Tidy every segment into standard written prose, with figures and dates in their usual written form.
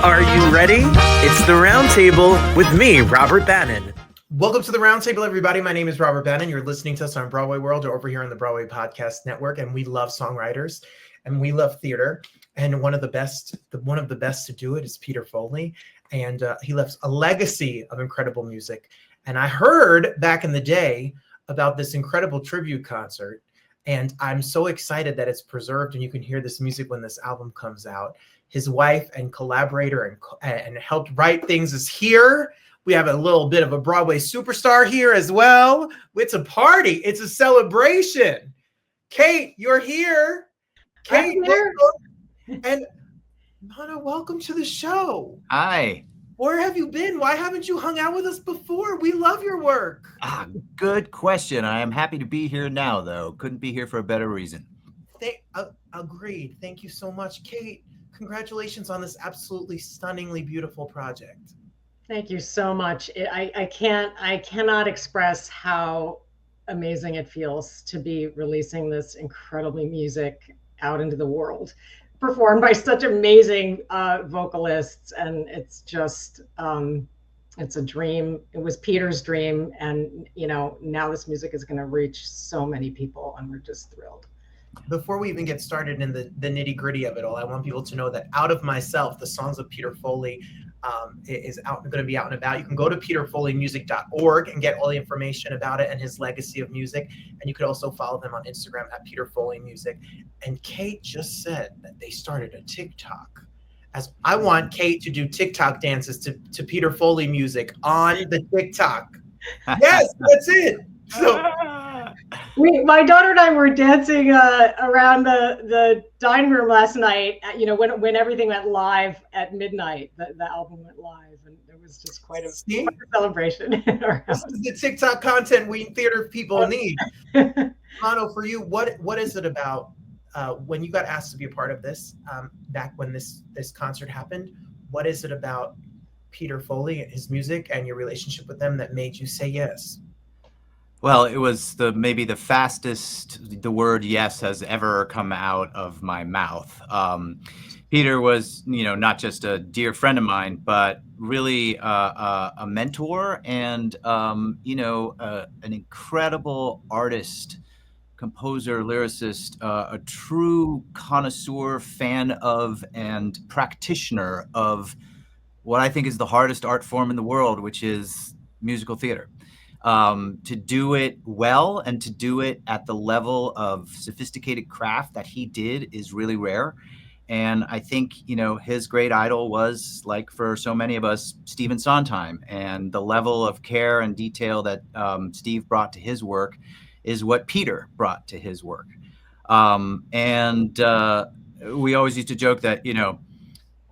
Are you ready? It's the Roundtable with me, Robert Bannon. Welcome to the Roundtable, everybody. My name is Robert Bannon. You're listening to us on Broadway World or over here on the Broadway Podcast Network, and we love songwriters and we love theater. And one of the best to do it is Peter Foley, and he left a legacy of incredible music. And I heard back in the day about this incredible tribute concert, and I'm so excited that it's preserved and you can hear this music when this album comes out. His wife and collaborator and helped write things is here. We have a little bit of a Broadway superstar here as well. It's a party. It's a celebration. Kate, you're here. Kate, welcome. And Manoel, welcome to the show. Hi. Where have you been? Why haven't you hung out with us before? We love your work. Good question. I am happy to be here now, though. Couldn't be here for a better reason. Agreed. Thank you so much, Kate. Congratulations on this absolutely stunningly beautiful project. Thank you so much. I cannot express how amazing it feels to be releasing this incredibly music out into the world, performed by such amazing vocalists. And it's just, it's a dream. It was Peter's dream. And, now this music is going to reach so many people and we're just thrilled. Before we even get started in the nitty gritty of it all, I want people to know that Out of Myself, the Songs of Peter Foley, is going to be out and about. You can go to peterfoleymusic.org and get all the information about it and his legacy of music. And you could also follow them on Instagram at Peter Foley Music. And Kate just said that they started a TikTok. As I want Kate to do TikTok dances to Peter Foley music on the TikTok. Yes, that's it. So my daughter and I were dancing around the dining room last night. When everything went live at midnight, the album went live, and it was just quite a celebration in our house. This is the TikTok content we theater people need. Mano, for you, what is it about when you got asked to be a part of this back when this concert happened? What is it about Peter Foley and his music and your relationship with them that made you say yes? Well, it was maybe the fastest the word yes has ever come out of my mouth. Peter was, not just a dear friend of mine, but really a mentor and, an incredible artist, composer, lyricist, a true connoisseur, fan of, and practitioner of what I think is the hardest art form in the world, which is musical theater. To do it well and to do it at the level of sophisticated craft that he did is really rare. And I think, his great idol was, like for so many of us, Stephen Sondheim. And the level of care and detail that Steve brought to his work is what Peter brought to his work. And we always used to joke that,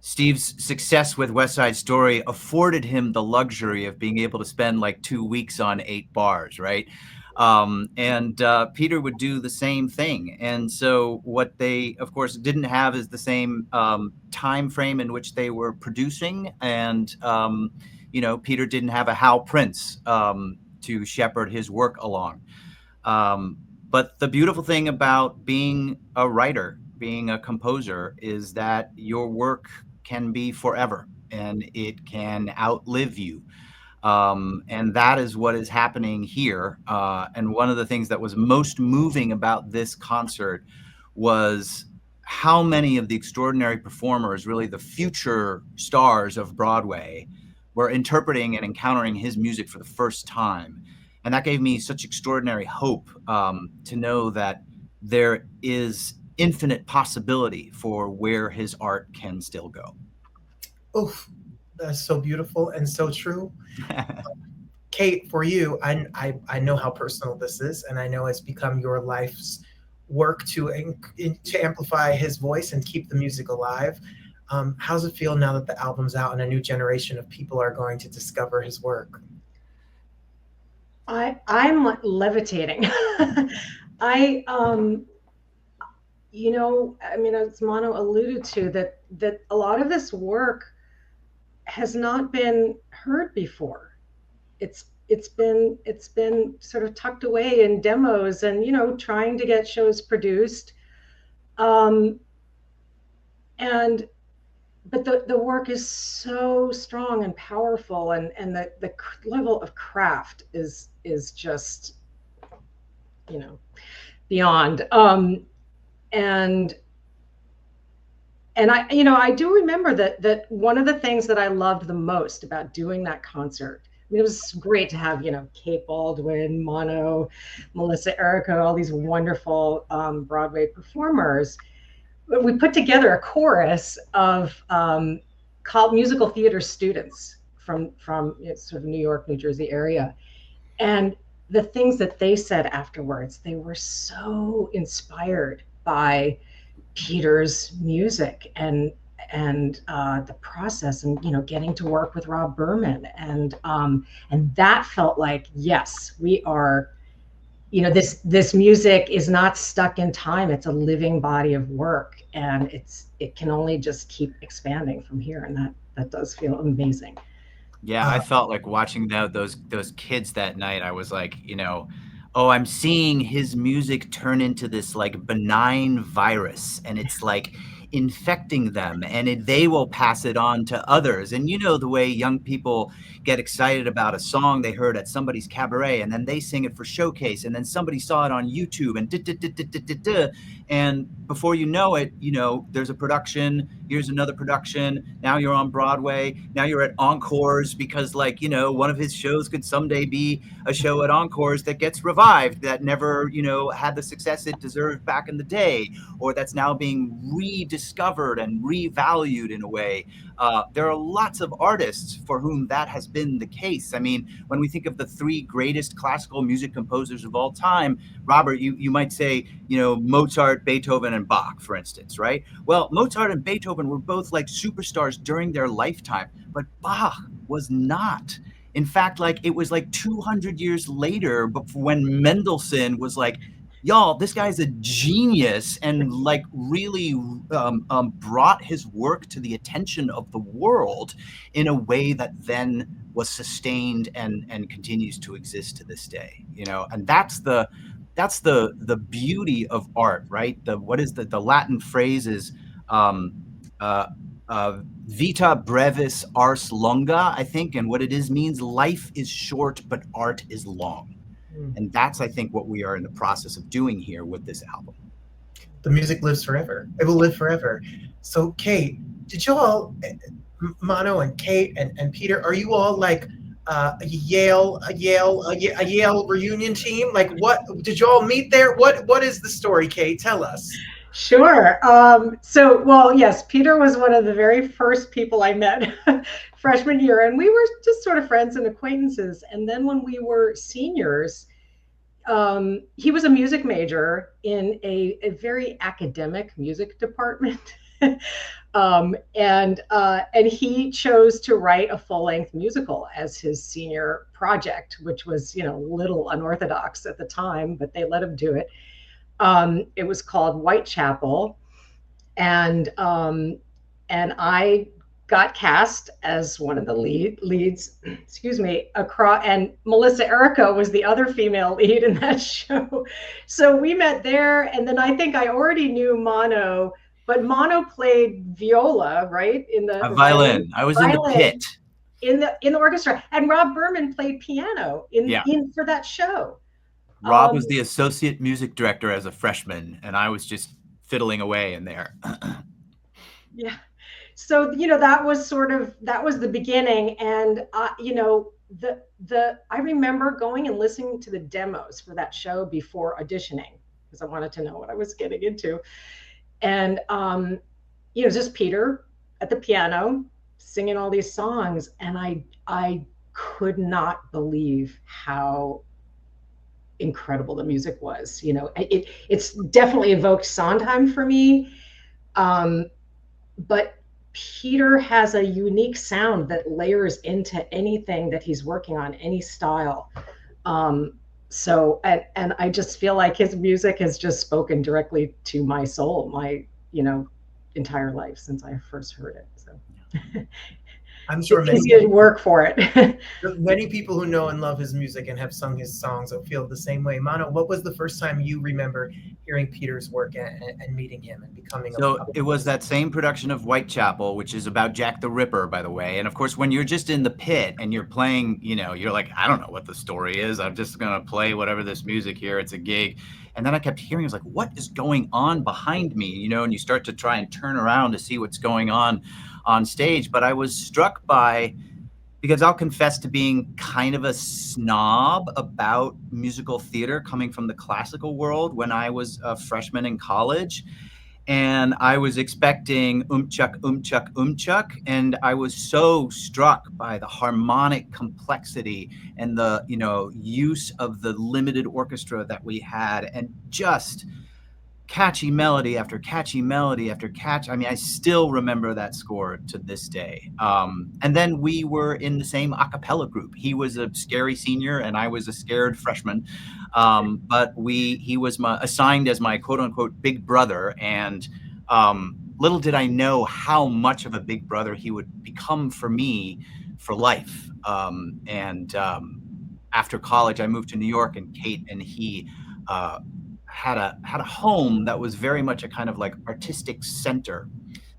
Steve's success with West Side Story afforded him the luxury of being able to spend like 2 weeks on 8 bars, right? And Peter would do the same thing. And so what they, of course, didn't have is the same time frame in which they were producing. And, Peter didn't have a Hal Prince to shepherd his work along. But the beautiful thing about being a writer, being a composer, is that your work can be forever and it can outlive you. And that is what is happening here. And one of the things that was most moving about this concert was how many of the extraordinary performers, really the future stars of Broadway, were interpreting and encountering his music for the first time. And that gave me such extraordinary hope to know that there is infinite possibility for where his art can still go. Oh, that's so beautiful and so true. Kate, for you, I know how personal this is, and I know it's become your life's work to amplify his voice and keep the music alive. How does it feel now that the album's out and a new generation of people are going to discover his work? I'm levitating. As Mano alluded to, that a lot of this work has not been heard before. It's been sort of tucked away in demos and trying to get shows produced, and but the work is so strong and powerful, and the level of craft is just, beyond. And I do remember that one of the things that I loved the most about doing that concert, I mean, it was great to have, Kate Baldwin, Mono, Melissa Erica, all these wonderful Broadway performers. We put together a chorus of musical theater students from sort of New York, New Jersey area. And the things that they said afterwards, they were so inspired by Peter's music and the process, and getting to work with Rob Berman, and that felt like, yes, we are, this music is not stuck in time. It's a living body of work, and it can only just keep expanding from here, and that does feel amazing. Yeah, I felt like watching those kids that night. I was like, oh, I'm seeing his music turn into this like benign virus, and it's like infecting them, and they will pass it on to others. And the way young people get excited about a song they heard at somebody's cabaret, and then they sing it for showcase, and then somebody saw it on YouTube, and before you know it, there's a production, here's another production, now you're on Broadway, now you're at Encores, because one of his shows could someday be a show at Encores that gets revived, that never had the success it deserved back in the day, or that's now being rediscovered and revalued in a way. There are lots of artists for whom that has been the case. I mean, when we think of the three greatest classical music composers of all time, Robert, you might say, Mozart, Beethoven, and Bach, for instance, right? Well, Mozart and Beethoven were both like superstars during their lifetime, but Bach was not. In fact, it was 200 years later, but when Mendelssohn was like, y'all, this guy's a genius, and really brought his work to the attention of the world in a way that then was sustained and continues to exist to this day. And that's the beauty of art, right? The Latin phrase is vita brevis ars longa, I think, and what it means life is short but art is long. And that's, I think, what we are in the process of doing here with this album. The music lives forever. It will live forever. So, Kate, did you all, Mano and Kate and Peter, are you all like a Yale reunion team? Like, what did you all meet there? What is the story, Kate? Tell us. Sure. Yes, Peter was one of the very first people I met freshman year, and we were just sort of friends and acquaintances. And then when we were seniors, he was a music major in a very academic music department. And he chose to write a full-length musical as his senior project, which was, a little unorthodox at the time, but they let him do it. It was called Whitechapel, and I got cast as one of the leads. Excuse me. And Melissa Erica was the other female lead in that show. So we met there, and then I think I already knew Mono, but Mono played viola, right? In the violin. I was violin, in the pit. In the orchestra, and Rob Berman played piano in for that show. Rob was the associate music director as a freshman, and I was just fiddling away in there. Yeah. So, that was the beginning. And, I remember going and listening to the demos for that show before auditioning, because I wanted to know what I was getting into. And, just Peter at the piano singing all these songs. And I could not believe how incredible the music was. It's definitely evoked Sondheim for me, but Peter has a unique sound that layers into anything that he's working on, any style. So I just feel like his music has just spoken directly to my soul, my entire life since I first heard it. So I'm sure it's easy to work for it. Many people who know and love his music and have sung his songs will feel the same way. Mano, what was the first time you remember hearing Peter's work and meeting him and becoming So it was that same production of Whitechapel, which is about Jack the Ripper, by the way. And of course, when you're just in the pit and you're playing, you're like, I don't know what the story is. I'm just going to play whatever this music here. It's a gig. And then I kept hearing, I was like, what is going on behind me? And you start to try and turn around to see what's going on stage. But I was struck by, because I'll confess to being kind of a snob about musical theater coming from the classical world when I was a freshman in college. And I was expecting umchuk, umchuk, umchuk. And I was so struck by the harmonic complexity and the, use of the limited orchestra that we had, and just catchy melody after catchy melody after catch. I mean, I still remember that score to this day. And then we were in the same a cappella group. He was a scary senior and I was a scared freshman. But he was assigned as my quote unquote big brother. And little did I know how much of a big brother he would become for me for life. After college, I moved to New York, and Kate and he had a home that was very much a kind of like artistic center.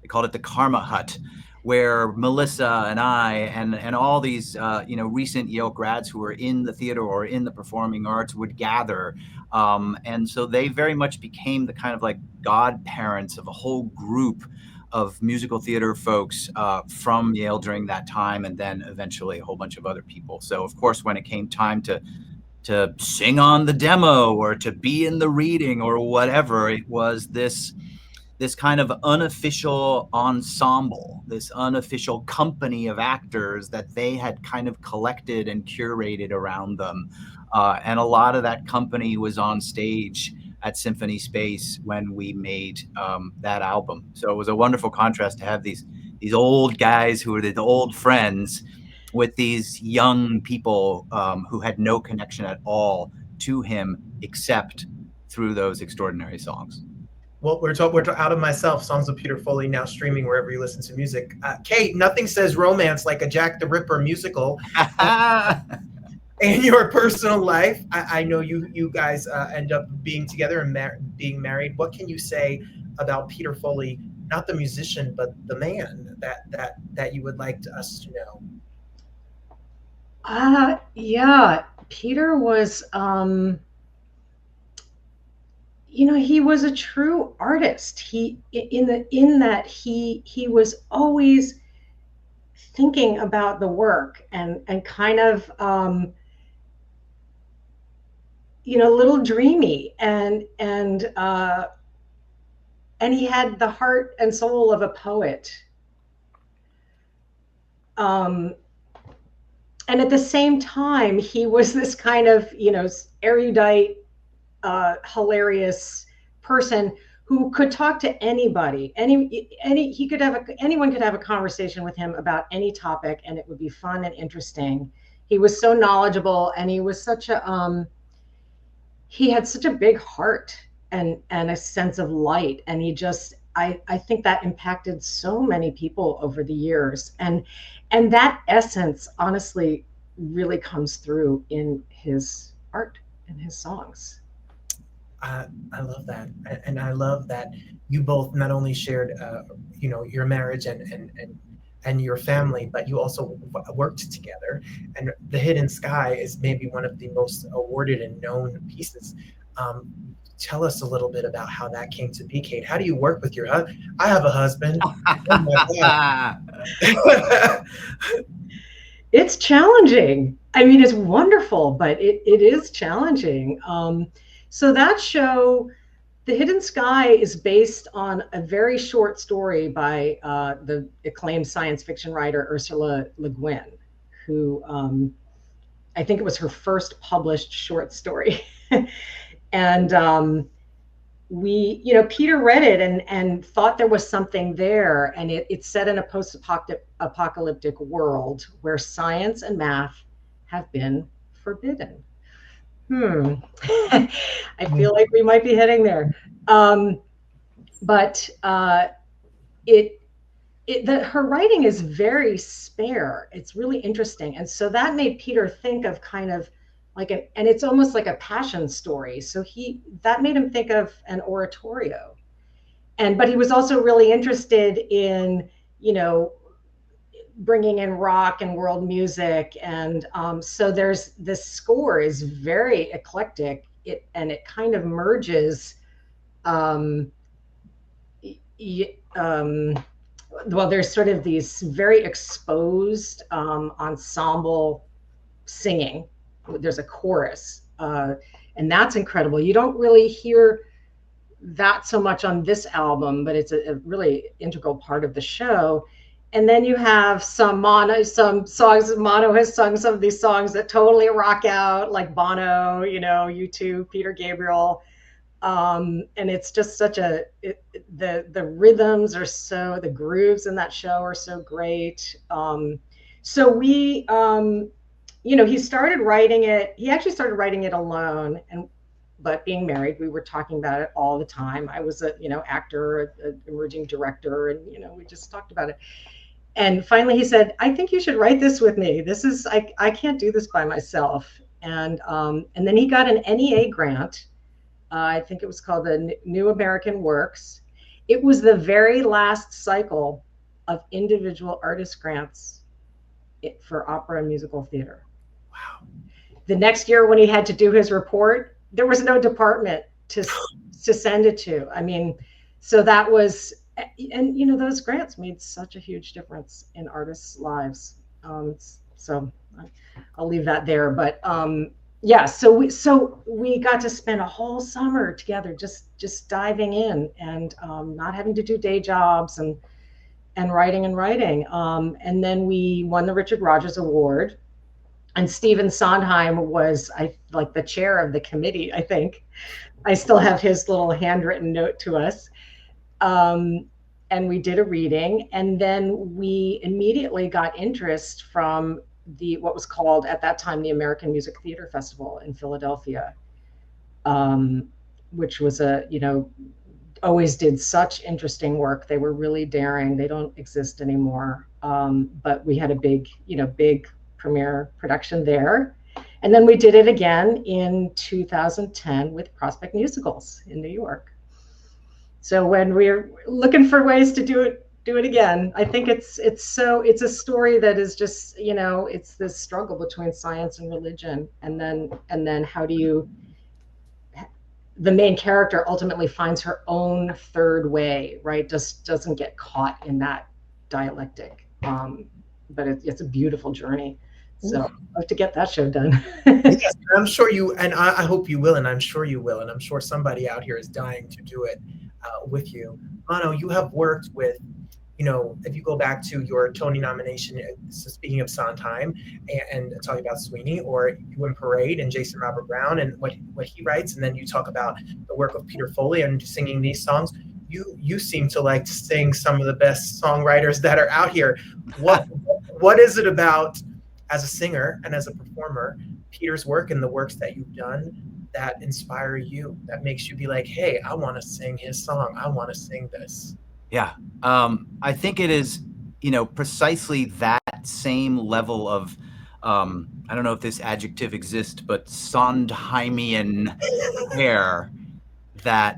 They called it the Karma Hut, where Melissa and I and all these recent Yale grads who were in the theater or in the performing arts would gather. And so they very much became the kind of like godparents of a whole group of musical theater folks from Yale during that time, and then eventually a whole bunch of other people. So of course, when it came time to sing on the demo or to be in the reading or whatever, it was this kind of unofficial ensemble, this unofficial company of actors that they had kind of collected and curated around them. And a lot of that company was on stage at Symphony Space when we made that album. So it was a wonderful contrast to have these old guys who were the old friends with these young people who had no connection at all to him except through those extraordinary songs. Well, we're Out of Myself, Songs of Peter Foley, now streaming wherever you listen to music. Kate, nothing says romance like a Jack the Ripper musical. In your personal life, I know you guys end up being together and being married. What can you say about Peter Foley, not the musician, but the man that you would like us to know? Yeah, Peter was, he was a true artist. He was always thinking about the work and kind of, a little dreamy, and he had the heart and soul of a poet. And at the same time, he was this kind of, erudite, hilarious person who could talk to anybody. Anyone could have a conversation with him about any topic, and it would be fun and interesting. He was so knowledgeable, and he was he had such a big heart and a sense of light. And I think that impacted so many people over the years. And that essence, honestly, really comes through in his art and his songs. I love that. And I love that you both not only shared, your marriage and your family, but you also worked together. And The Hidden Sky is maybe one of the most awarded and known pieces. Tell us a little bit about how that came to be, Kate. How do you work with your husband? I have a husband. Oh my God. It's challenging. I mean, it's wonderful, but it is challenging. So that show, The Hidden Sky, is based on a very short story by the acclaimed science fiction writer Ursula Le Guin, who I think it was her first published short story. And Peter read it and thought there was something there. And it's set in a post-apocalyptic world where science and math have been forbidden. I feel like we might be heading there. But her writing is very spare. It's really interesting. And so that made Peter think of kind of like and it's almost like a passion story. So that made him think of an oratorio. But he was also really interested in, bringing in rock and world music. And so this score is very eclectic. It kind of merges, well, there's sort of these very exposed ensemble singing. There's a chorus, and that's incredible. You don't really hear that so much on this album, but it's a really integral part of the show. And then you have some songs. Mono has sung some of these songs that totally rock out, like Bono, U2, Peter Gabriel. And it's just such the rhythms are the grooves in that show are so great. So we, he started writing it. He actually started writing it alone, but being married, we were talking about it all the time. I was actor, an emerging director, and we just talked about it. And finally, he said, "I think you should write this with me. This is I can't do this by myself." And then he got an NEA grant. I think it was called the New American Works. It was the very last cycle of individual artist grants for opera and musical theater. Wow. The next year, when he had to do his report, there was no department to send it to. I mean, so that was, and those grants made such a huge difference in artists' lives. So I'll leave that there. But yeah, so we got to spend a whole summer together, just diving in and not having to do day jobs and writing. And then we won the Richard Rogers Award, and Stephen Sondheim was like the chair of the committee. I think I still have his little handwritten note to us. And we did a reading, and then we immediately got interest from what was called at that time the American Music Theater Festival in Philadelphia, which was always did such interesting work. They were really daring. They don't exist anymore. But we had a big premiere production there. And then we did it again in 2010 with Prospect Musicals in New York. So when we're looking for ways to do it again, I think it's a story that is just, it's this struggle between science and religion. And then how do the main character ultimately finds her own third way, right? Just doesn't get caught in that dialectic. But it's a beautiful journey. So I'd like to get that show done. Yes, I'm sure I hope you will, and I'm sure you will, and I'm sure somebody out here is dying to do it with you. Mano, you have worked with, if you go back to your Tony nomination, so speaking of Sondheim and talking about Sweeney, or you in Parade and Jason Robert Brown and what he writes, and then you talk about the work of Peter Foley and singing these songs. You seem to like to sing some of the best songwriters that are out here. What is it about, as a singer and as a performer, Peter's work and the works that you've done that inspire you, that makes you be like, hey, I want to sing his song. I want to sing this. Yeah. I think it is, precisely that same level of, I don't know if this adjective exists, but Sondheimian hair that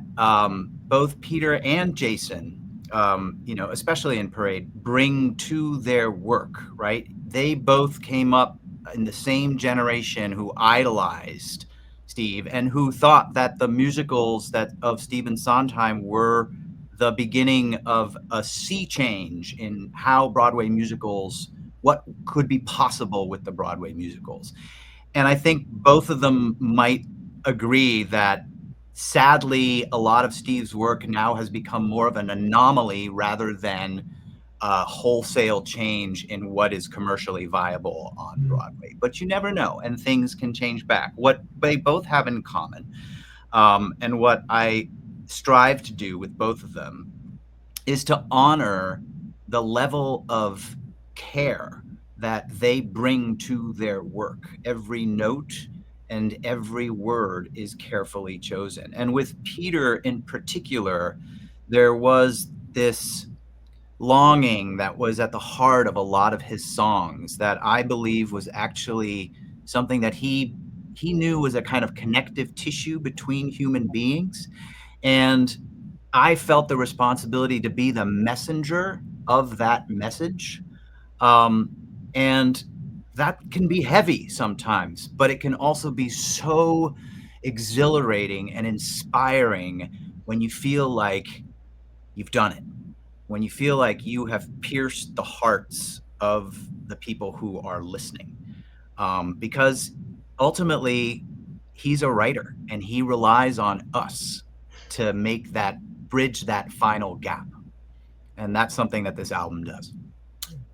both Peter and Jason, especially in Parade, bring to their work, right? They both came up in the same generation who idolized Steve and who thought that the musicals of Stephen Sondheim were the beginning of a sea change in how Broadway musicals, what could be possible with the Broadway musicals. And I think both of them might agree that sadly, a lot of Steve's work now has become more of an anomaly rather than a wholesale change in what is commercially viable on Broadway. But you never know, and things can change back. What they both have in common, and what I strive to do with both of them, is to honor the level of care that they bring to their work. Every note and every word is carefully chosen. And with Peter in particular, there was this longing that was at the heart of a lot of his songs that I believe was actually something that he knew was a kind of connective tissue between human beings. And I felt the responsibility to be the messenger of that message. And that can be heavy sometimes, but it can also be so exhilarating and inspiring when you feel like you've done it, when you feel like you have pierced the hearts of the people who are listening. Because ultimately, he's a writer and he relies on us to make that bridge, that final gap. And that's something that this album does.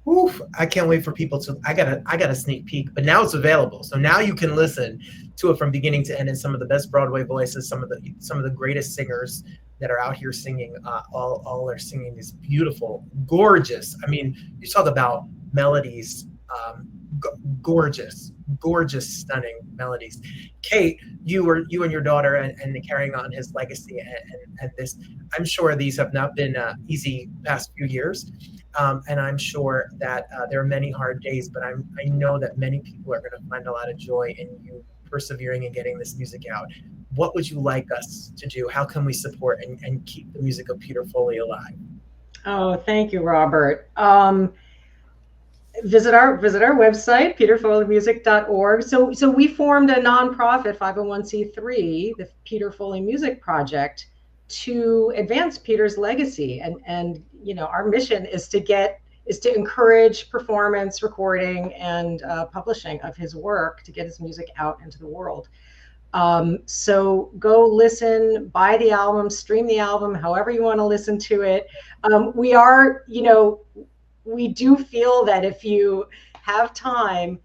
Oof, I can't wait for people to, I got a sneak peek, but now it's available. So now you can listen to it from beginning to end, and some of the best Broadway voices, some of the greatest singers that are out here singing, all are singing these beautiful, gorgeous. I mean, you talk about melodies, gorgeous, stunning melodies. Kate, you and your daughter and carrying on his legacy and this, I'm sure these have not been easy past few years. And I'm sure that there are many hard days, but I know that many people are going to find a lot of joy in you persevering and getting this music out. What would you like us to do? How can we support and keep the music of Peter Foley alive? Oh, thank you, Robert. Visit our website, peterfoleymusic.org. So we formed a nonprofit 501c3, the Peter Foley Music Project, to advance Peter's legacy. And you know, our mission is to encourage performance, recording, and publishing of his work to get his music out into the world. So go listen, buy the album, stream the album, however you want to listen to it. We do feel that if you have time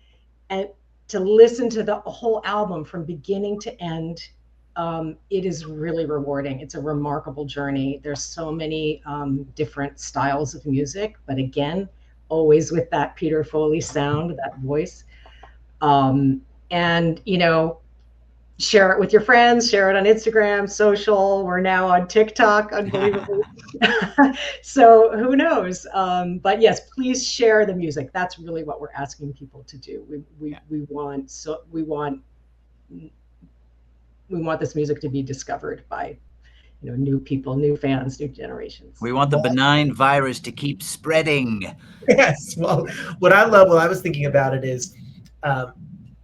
and to listen to the whole album from beginning to end, it is really rewarding. It's a remarkable journey. There's so many different styles of music, but again, always with that Peter Foley sound, that voice. And, you know, share it with your friends, share it on Instagram, social. We're now on TikTok, unbelievably. So who knows? But yes, please share the music. That's really what we're asking people to do. We want this music to be discovered by, you know, new people, new fans, new generations. We want the benign virus to keep spreading. Yes. Well, what I was thinking about it is,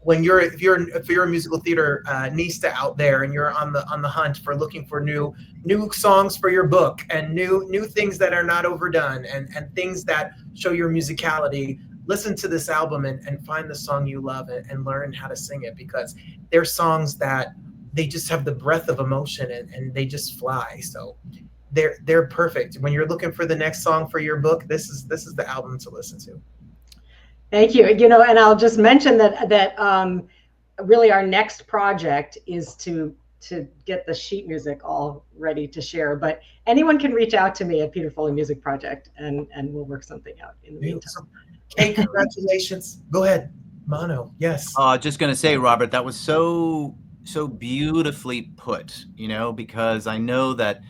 if you're a musical theater nista out there and you're on the hunt for looking for new songs for your book and new things that are not overdone and things that show your musicality, listen to this album and find the song you love and learn how to sing it, because they're songs that they just have the breath of emotion and they just fly. So they're perfect. When you're looking for the next song for your book, this is the album to listen to. Thank you. You know, and I'll just mention that really our next project is to get the sheet music all ready to share. But anyone can reach out to me at Peter Foley Music Project, and we'll work something out in the meantime. Hey, congratulations. Go ahead, Mano. Yes. Just going to say, Robert, that was so beautifully put, you know, because I know that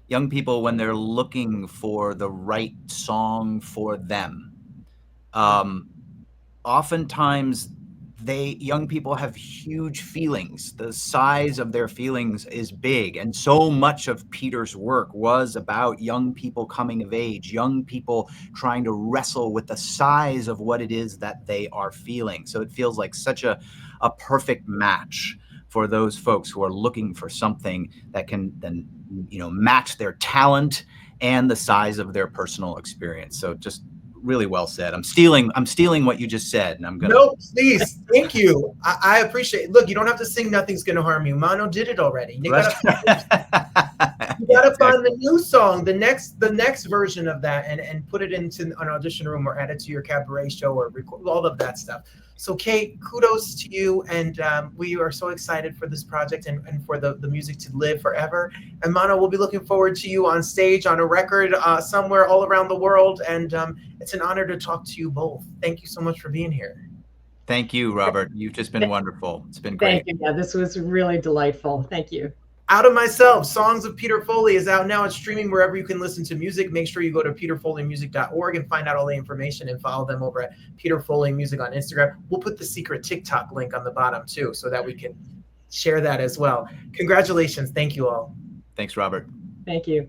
young people, when they're looking for the right song for them, oftentimes young people have huge feelings. The size of their feelings is big. And so much of Peter's work was about young people coming of age, young people trying to wrestle with the size of what it is that they are feeling. So it feels like such a perfect match for those folks who are looking for something that can then, you know, match their talent and the size of their personal experience. So just really well said. I'm stealing what you just said, and I'm gonna. No, please, thank you. I appreciate it. Look, you don't have to sing "Nothing's Gonna Harm You." Mano did it already. You gotta find the new song, the next version of that, and put it into an audition room or add it to your cabaret show or record all of that stuff. So, Kate, kudos to you, and we are so excited for this project and for the music to live forever. And Mano, we'll be looking forward to you on stage, on a record, somewhere all around the world. And it's an honor to talk to you both. Thank you so much for being here. Thank you, Robert. You've just been wonderful. It's been great. Thank you. Yeah, this was really delightful. Thank you. Out of Myself, Songs of Peter Foley is out now. It's streaming wherever you can listen to music. Make sure you go to peterfoleymusic.org and find out all the information and follow them over at Peter Foley Music on Instagram. We'll put the secret TikTok link on the bottom too, so that we can share that as well. Congratulations. Thank you all. Thanks, Robert. Thank you.